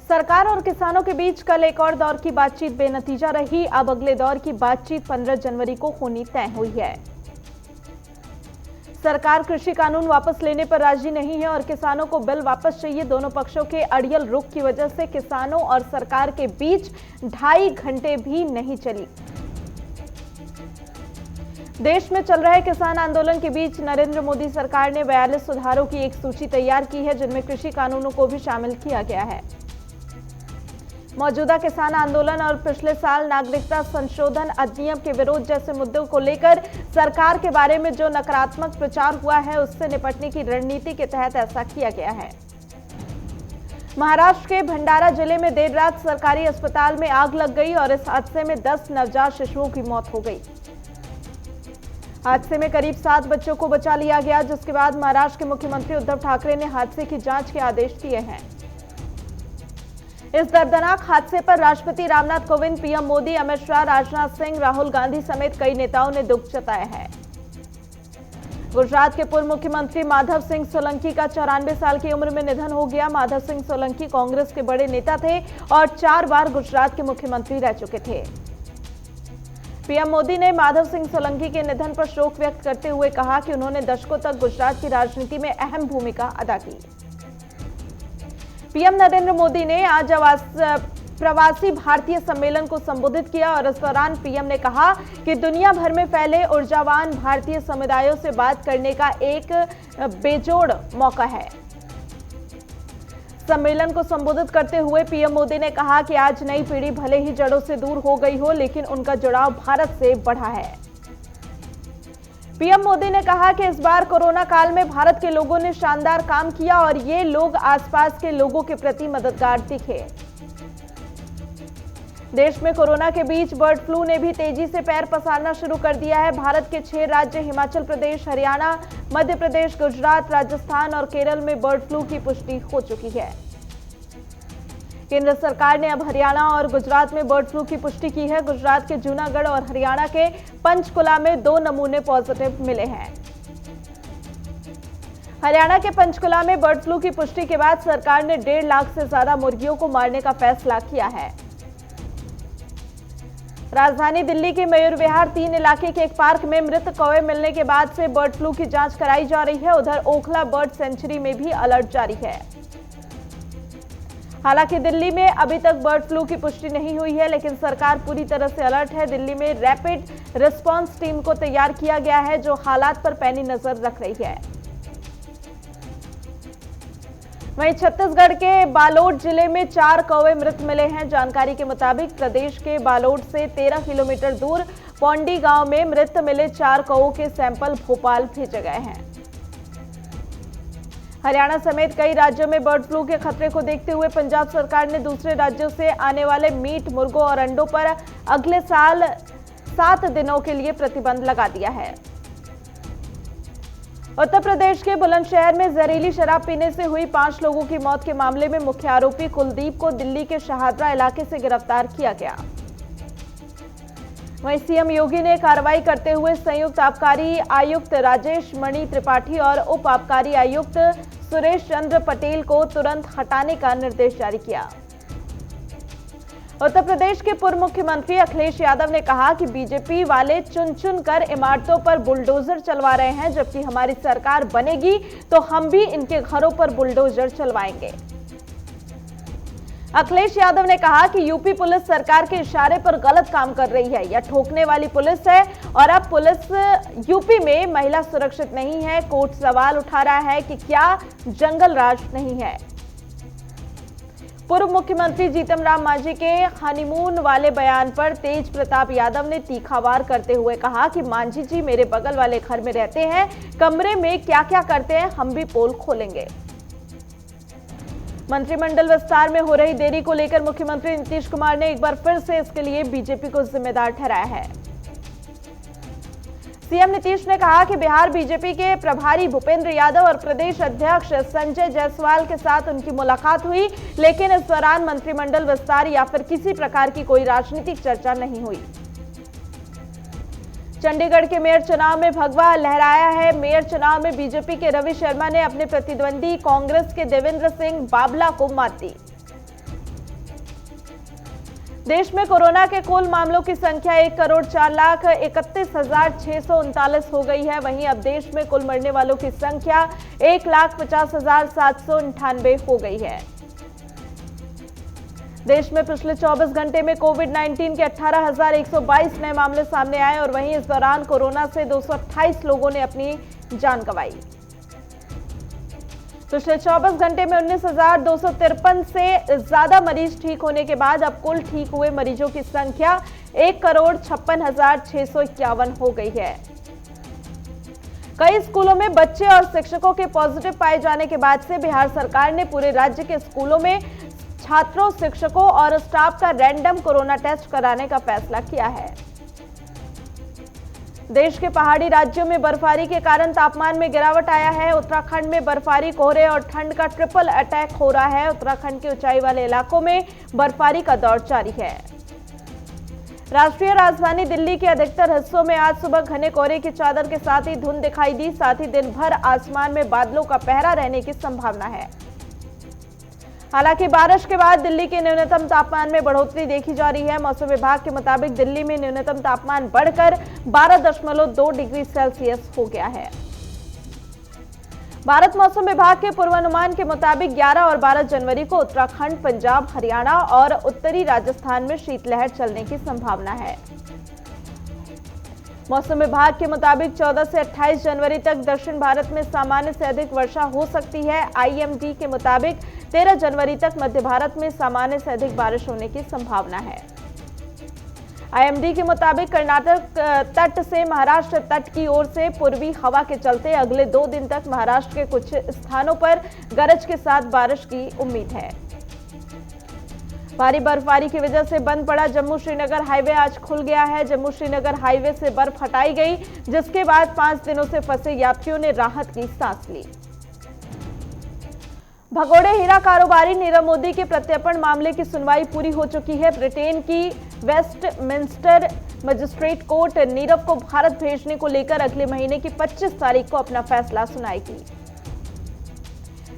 सरकार और किसानों के बीच कल एक और दौर की बातचीत बेनतीजा रही। अब अगले दौर की बातचीत 15 जनवरी को होनी तय हुई है। सरकार कृषि कानून वापस लेने पर राजी नहीं है और किसानों को बिल वापस चाहिए। दोनों पक्षों के अड़ियल रुख की वजह से किसानों और सरकार के बीच 2.5 घंटे भी नहीं चली। देश में चल रहे किसान आंदोलन के बीच नरेंद्र मोदी सरकार ने 42 सुधारों की एक सूची तैयार की है, जिनमें कृषि कानूनों को भी शामिल किया गया है। मौजूदा किसान आंदोलन और पिछले साल नागरिकता संशोधन अधिनियम के विरोध जैसे मुद्दों को लेकर सरकार के बारे में जो नकारात्मक प्रचार हुआ है, उससे निपटने की रणनीति के तहत ऐसा किया गया है। महाराष्ट्र के भंडारा जिले में देर रात सरकारी अस्पताल में आग लग गई और इस हादसे में 10 नवजात शिशुओं की मौत हो गई। हादसे में करीब 7 बच्चों को बचा लिया गया, जिसके बाद महाराष्ट्र के मुख्यमंत्री उद्धव ठाकरे ने हादसे की जांच के आदेश दिए हैं। इस दर्दनाक हादसे पर राष्ट्रपति रामनाथ कोविंद, पीएम मोदी, अमित शाह, राजनाथ सिंह, राहुल गांधी समेत कई नेताओं ने दुख जताया है। गुजरात के पूर्व मुख्यमंत्री माधव सिंह सोलंकी का 94 साल की उम्र में निधन हो गया। माधव सिंह सोलंकी कांग्रेस के बड़े नेता थे और 4 बार गुजरात के मुख्यमंत्री रह चुके थे। पीएम मोदी ने माधव सिंह सोलंकी के निधन पर शोक व्यक्त करते हुए कहा कि उन्होंने दशकों तक गुजरात की राजनीति में अहम भूमिका अदा की। पीएम नरेंद्र मोदी ने आज प्रवासी भारतीय सम्मेलन को संबोधित किया और इस दौरान पीएम ने कहा कि दुनिया भर में फैले ऊर्जावान भारतीय समुदायों से बात करने का एक बेजोड़ मौका है। सम्मेलन को संबोधित करते हुए पीएम मोदी ने कहा कि आज नई पीढ़ी भले ही जड़ों से दूर हो गई हो, लेकिन उनका जुड़ाव भारत से बढ़ा है। पीएम मोदी ने कहा कि इस बार कोरोना काल में भारत के लोगों ने शानदार काम किया और ये लोग आसपास के लोगों के प्रति मददगार दिखे। देश में कोरोना के बीच बर्ड फ्लू ने भी तेजी से पैर पसारना शुरू कर दिया है। भारत के 6 राज्य हिमाचल प्रदेश, हरियाणा, मध्य प्रदेश, गुजरात, राजस्थान और केरल में बर्ड फ्लू की पुष्टि हो चुकी है। केंद्र सरकार ने अब हरियाणा और गुजरात में बर्ड फ्लू की पुष्टि की है। गुजरात के जूनागढ़ और हरियाणा के पंचकुला में 2 नमूने पॉजिटिव मिले हैं। हरियाणा के पंचकुला में बर्ड फ्लू की पुष्टि के बाद सरकार ने 1.5 लाख से ज्यादा मुर्गियों को मारने का फैसला किया है। राजधानी दिल्ली के मयूर विहार 3 इलाके के एक पार्क में मृत कौवे मिलने के बाद से बर्ड फ्लू की जांच कराई जा रही है। उधर ओखला बर्ड सेंचुरी में भी अलर्ट जारी है। हालांकि दिल्ली में अभी तक बर्ड फ्लू की पुष्टि नहीं हुई है, लेकिन सरकार पूरी तरह से अलर्ट है। दिल्ली में रैपिड रिस्पांस टीम को तैयार किया गया है, जो हालात पर पैनी नजर रख रही है। वहीं छत्तीसगढ़ के बालोद जिले में 4 कौवे मृत मिले हैं। जानकारी के मुताबिक प्रदेश के बालोद से 13 किलोमीटर दूर पौंडी गांव में मृत मिले 4 कौवों के सैंपल भोपाल भेजे गए हैं। हरियाणा समेत कई राज्यों में बर्ड फ्लू के खतरे को देखते हुए पंजाब सरकार ने दूसरे राज्यों से आने वाले मीट, मुर्गों और अंडों पर अगले साल 7 दिनों के लिए प्रतिबंध लगा दिया है। उत्तर प्रदेश के बुलंदशहर में जहरीली शराब पीने से हुई 5 लोगों की मौत के मामले में मुख्य आरोपी कुलदीप को दिल्ली के शहादरा इलाके से गिरफ्तार किया गया। वहीं सीएम योगी ने कार्रवाई करते हुए संयुक्त आबकारी आयुक्त राजेश मणि त्रिपाठी और उप आबकारी आयुक्त सुरेश चंद्र पटेल को तुरंत हटाने का निर्देश जारी किया। उत्तर प्रदेश के पूर्व मुख्यमंत्री अखिलेश यादव ने कहा कि बीजेपी वाले चुन चुन कर इमारतों पर बुलडोजर चलवा रहे हैं, जबकि हमारी सरकार बनेगी तो हम भी इनके घरों पर बुलडोजर चलवाएंगे। अखिलेश यादव ने कहा कि यूपी पुलिस सरकार के इशारे पर गलत काम कर रही है। यह ठोकने वाली पुलिस है और अब पुलिस यूपी में महिला सुरक्षित नहीं है। कोर्ट सवाल उठा रहा है कि क्या जंगल राज नहीं है। पूर्व मुख्यमंत्री जीतन राम मांझी के हनीमून वाले बयान पर तेज प्रताप यादव ने तीखा वार करते हुए कहा कि मांझी जी मेरे बगल वाले घर में रहते हैं, कमरे में क्या क्या करते हैं हम भी पोल खोलेंगे। मंत्रिमंडल विस्तार में हो रही देरी को लेकर मुख्यमंत्री नीतीश कुमार ने एक बार फिर से इसके लिए बीजेपी को जिम्मेदार ठहराया है। सीएम नीतीश ने कहा कि बिहार बीजेपी के प्रभारी भूपेंद्र यादव और प्रदेश अध्यक्ष संजय जायसवाल के साथ उनकी मुलाकात हुई, लेकिन इस दौरान मंत्रिमंडल विस्तार या फिर किसी प्रकार की कोई राजनीतिक चर्चा नहीं हुई। चंडीगढ़ के मेयर चुनाव में भगवा लहराया है। मेयर चुनाव में बीजेपी के रवि शर्मा ने अपने प्रतिद्वंदी कांग्रेस के देवेंद्र सिंह बाबला को मात दी। देश में कोरोना के कुल मामलों की संख्या 1,04,31,639 हो गई है। वहीं अब देश में कुल मरने वालों की संख्या 1,50,798 हो गई है। देश में पिछले 24 घंटे में कोविड-19 के 18,122 नए मामले सामने आए और वहीं इस दौरान कोरोना से 228 लोगों ने अपनी जान गंवाई। पिछले 24 घंटे में 19,253 से ज्यादा मरीज ठीक होने के बाद अब कुल ठीक हुए मरीजों की संख्या 1,56,651 हो गई है। कई स्कूलों में बच्चे और शिक्षकों के पॉजिटिव पाए जाने के बाद से बिहार सरकार ने पूरे राज्य के स्कूलों में छात्रों, शिक्षकों और स्टाफ का रैंडम कोरोना टेस्ट कराने का फैसला किया है। देश के पहाड़ी राज्यों में बर्फबारी के कारण तापमान में गिरावट आया है। उत्तराखंड में बर्फबारी, कोहरे और ठंड का ट्रिपल अटैक हो रहा है। उत्तराखंड के ऊंचाई वाले इलाकों में बर्फबारी का दौर जारी है। राष्ट्रीय राजधानी दिल्ली के अधिकतर हिस्सों में आज सुबह घने कोहरे की चादर के साथ ही धुंध दिखाई दी। साथ ही दिन भर आसमान में बादलों का पहरा रहने की संभावना है। हालांकि बारिश के बाद दिल्ली के न्यूनतम तापमान में बढ़ोतरी देखी जा रही है। मौसम विभाग के मुताबिक दिल्ली में न्यूनतम तापमान बढ़कर 12.2 डिग्री सेल्सियस हो गया है। भारत मौसम विभाग के पूर्वानुमान के मुताबिक 11 और 12 जनवरी को उत्तराखंड, पंजाब, हरियाणा और उत्तरी राजस्थान में शीतलहर चलने की संभावना है। मौसम विभाग के मुताबिक 14 से 28 जनवरी तक दक्षिण भारत में सामान्य से अधिक वर्षा हो सकती है। आईएमडी के मुताबिक 13 जनवरी तक मध्य भारत में सामान्य से अधिक बारिश होने की संभावना है। आईएमडी के मुताबिक कर्नाटक तट से महाराष्ट्र तट की ओर से पूर्वी हवा के चलते अगले 2 दिन तक महाराष्ट्र के कुछ स्थानों पर गरज के साथ बारिश की उम्मीद है। भारी बर्फबारी की वजह से बंद पड़ा जम्मू श्रीनगर हाईवे आज खुल गया है। जम्मू श्रीनगर हाईवे से बर्फ हटाई गई, जिसके बाद 5 दिनों से फंसे यात्रियों ने राहत की सांस ली। भगोड़े हीरा कारोबारी नीरव मोदी के प्रत्यर्पण मामले की सुनवाई पूरी हो चुकी है। ब्रिटेन की वेस्टमिंस्टर मजिस्ट्रेट कोर्ट नीरव को भारत भेजने को लेकर अगले महीने की 25 तारीख को अपना फैसला सुनाएगी।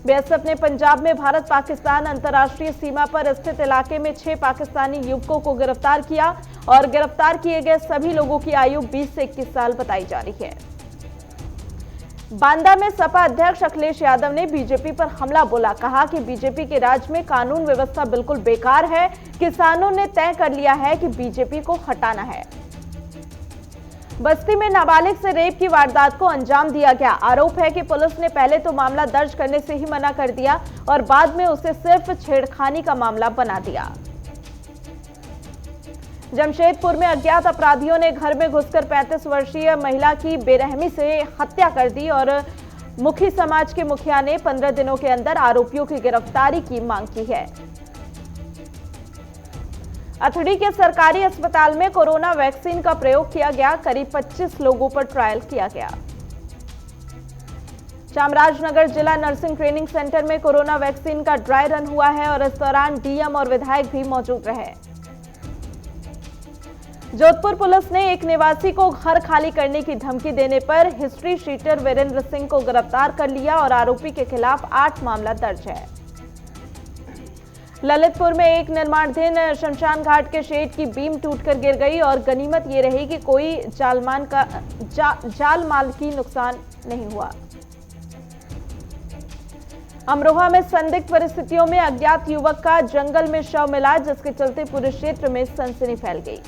बीएसएफ ने पंजाब में भारत पाकिस्तान अंतर्राष्ट्रीय सीमा पर स्थित इलाके में 6 पाकिस्तानी युवकों को गिरफ्तार किया और गिरफ्तार किए गए सभी लोगों की आयु 20 से 21 साल बताई जा रही है। बांदा में सपा अध्यक्ष अखिलेश यादव ने बीजेपी पर हमला बोला। कहा कि बीजेपी के राज में कानून व्यवस्था बिल्कुल बेकार है। किसानों ने तय कर लिया है कि बीजेपी को हटाना है। बस्ती में नाबालिग से रेप की वारदात को अंजाम दिया गया। आरोप है कि पुलिस ने पहले तो मामला दर्ज करने से ही मना कर दिया और बाद में उसे सिर्फ छेड़खानी का मामला बना दिया। जमशेदपुर में अज्ञात अपराधियों ने घर में घुसकर 35 वर्षीय महिला की बेरहमी से हत्या कर दी और मुखी समाज के मुखिया ने 15 दिनों के अंदर आरोपियों की गिरफ्तारी की मांग की है। अथड़ी के सरकारी अस्पताल में कोरोना वैक्सीन का प्रयोग किया गया। करीब 25 लोगों पर ट्रायल किया गया। चामराजनगर जिला नर्सिंग ट्रेनिंग सेंटर में कोरोना वैक्सीन का ड्राई रन हुआ है और इस दौरान डीएम और विधायक भी मौजूद रहे। जोधपुर पुलिस ने एक निवासी को घर खाली करने की धमकी देने पर हिस्ट्री शीटर वीरेंद्र सिंह को गिरफ्तार कर लिया और आरोपी के खिलाफ 8 मामला दर्ज है। ललितपुर में एक निर्माणाधीन शमशान घाट के शेड की बीम टूटकर गिर गई और गनीमत ये रही कि कोई जाल माल की नुकसान नहीं हुआ। अमरोहा में संदिग्ध परिस्थितियों में अज्ञात युवक का जंगल में शव मिला, जिसके चलते पूरे क्षेत्र में सनसनी फैल गई।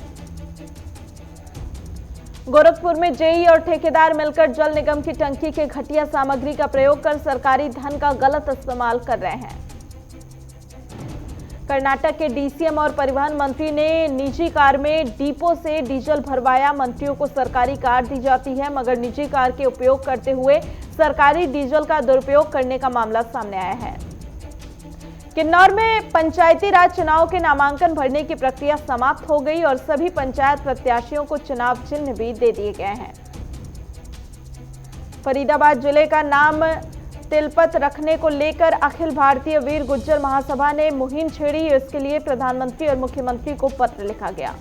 गोरखपुर में जेई और ठेकेदार मिलकर जल निगम की टंकी के घटिया सामग्री का प्रयोग कर सरकारी धन का गलत इस्तेमाल कर रहे हैं। कर्नाटक के डीसीएम और परिवहन मंत्री ने निजी कार में डिपो से डीजल भरवाया। मंत्रियों को सरकारी कार दी जाती है, मगर निजी कार के उपयोग करते हुए सरकारी डीजल का दुरुपयोग करने का मामला सामने आया है। किन्नौर में पंचायती राज चुनाव के नामांकन भरने की प्रक्रिया समाप्त हो गई और सभी पंचायत प्रत्याशियों को चुनाव चिन्ह भी दे दिए गए हैं। फरीदाबाद जिले का नाम तिलपत रखने को लेकर अखिल भारतीय वीर गुज्जर महासभा ने मुहिम छेड़ी। इसके लिए प्रधानमंत्री और मुख्यमंत्री को पत्र लिखा गया।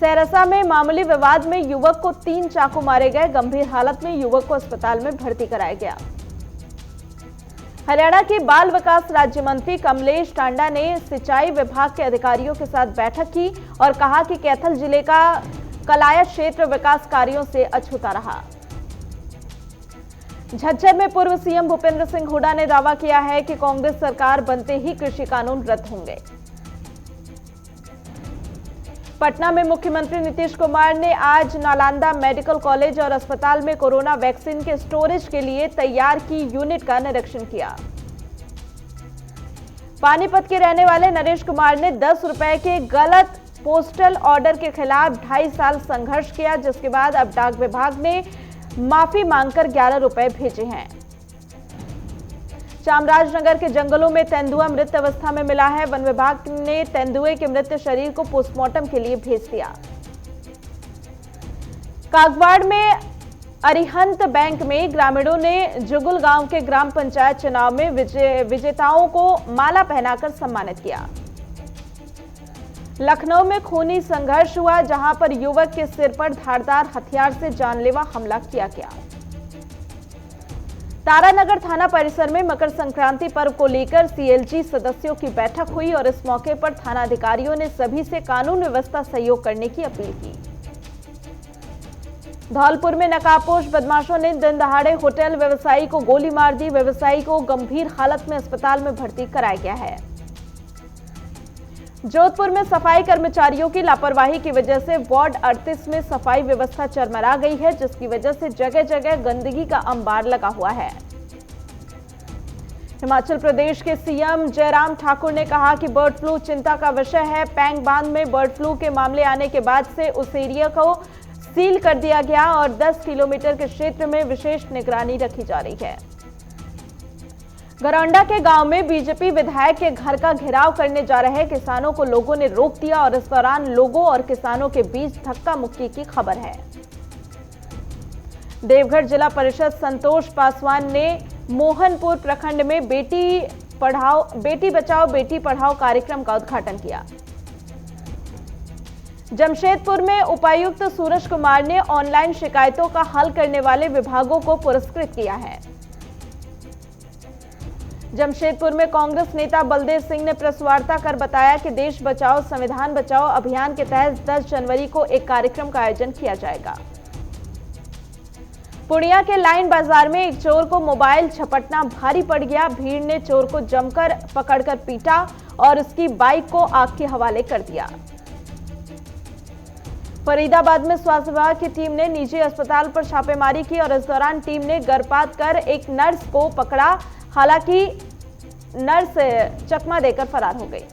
सहरसा में मामूली विवाद में युवक को 3 चाकू मारे गए। गंभीर हालत में युवक को अस्पताल में भर्ती कराया गया। हरियाणा के बाल विकास राज्य मंत्री कमलेश टांडा ने सिंचाई विभाग के अधिकारियों के साथ बैठक की और कहा कि कैथल जिले का कलाया क्षेत्र विकास कार्यों से अछूता रहा। झज्जर में पूर्व सीएम भूपेंद्र सिंह हुड्डा ने दावा किया है कि कांग्रेस सरकार बनते ही कृषि कानून रद्द होंगे। पटना में मुख्यमंत्री नीतीश कुमार ने आज नालंदा मेडिकल कॉलेज और अस्पताल में कोरोना वैक्सीन के स्टोरेज के लिए तैयार की यूनिट का निरीक्षण किया। पानीपत के रहने वाले नरेश कुमार ने 10 रुपए के गलत पोस्टल ऑर्डर के खिलाफ 2.5 साल संघर्ष किया, जिसके बाद अब डाक विभाग ने माफी मांगकर 11 रुपए भेजे हैं। चामराजनगर के जंगलों में तेंदुआ मृत अवस्था में मिला है। वन विभाग ने तेंदुए के मृत शरीर को पोस्टमार्टम के लिए भेज दिया। कागवाड़ में अरिहंत बैंक में ग्रामीणों ने जुगुल गांव के ग्राम पंचायत चुनाव में विजेताओं को माला पहनाकर सम्मानित किया। लखनऊ में खूनी संघर्ष हुआ, जहां पर युवक के सिर पर धारदार हथियार से जानलेवा हमला किया गया। तारानगर थाना परिसर में मकर संक्रांति पर्व को लेकर सीएलजी सदस्यों की बैठक हुई और इस मौके पर थाना अधिकारियों ने सभी से कानून व्यवस्था सहयोग करने की अपील की। धौलपुर में नकाबपोश बदमाशों ने दिन दहाड़े होटल व्यवसायी को गोली मार दी। व्यवसायी को गंभीर हालत में अस्पताल में भर्ती कराया गया है। जोधपुर में सफाई कर्मचारियों की लापरवाही की वजह से वार्ड 38 में सफाई व्यवस्था चरमरा गई है, जिसकी वजह से जगह जगह गंदगी का अंबार लगा हुआ है। हिमाचल प्रदेश के सीएम जयराम ठाकुर ने कहा कि बर्ड फ्लू चिंता का विषय है। पैंग बांध में बर्ड फ्लू के मामले आने के बाद से उस एरिया को सील कर दिया गया और 10 किलोमीटर के क्षेत्र में विशेष निगरानी रखी जा रही है। गरौंडा के गांव में बीजेपी विधायक के घर का घेराव करने जा रहे किसानों को लोगों ने रोक दिया और इस दौरान लोगों और किसानों के बीच धक्का मुक्की की खबर है। देवघर जिला परिषद संतोष पासवान ने मोहनपुर प्रखंड में बेटी बचाओ बेटी पढ़ाओ कार्यक्रम का उद्घाटन किया। जमशेदपुर में उपायुक्त सूरज कुमार ने ऑनलाइन शिकायतों का हल करने वाले विभागों को पुरस्कृत किया है। जमशेदपुर में कांग्रेस नेता बलदेव सिंह ने प्रेस वार्ता कर बताया कि देश बचाओ संविधान बचाओ अभियान के तहत 10 जनवरी को एक कार्यक्रम का आयोजन किया जाएगा। पूर्णिया के लाइन बाजार में एक चोर को मोबाइल झपटना भारी पड़ गया। भीड़ ने चोर को जमकर पकड़कर पीटा और उसकी बाइक को आग के हवाले कर दिया। फरीदाबाद में स्वास्थ्य विभाग की टीम ने निजी अस्पताल पर छापेमारी की और इस दौरान टीम ने गर्भपात कर एक नर्स को पकड़ा। हालांकि नर्स चकमा देकर फरार हो गई।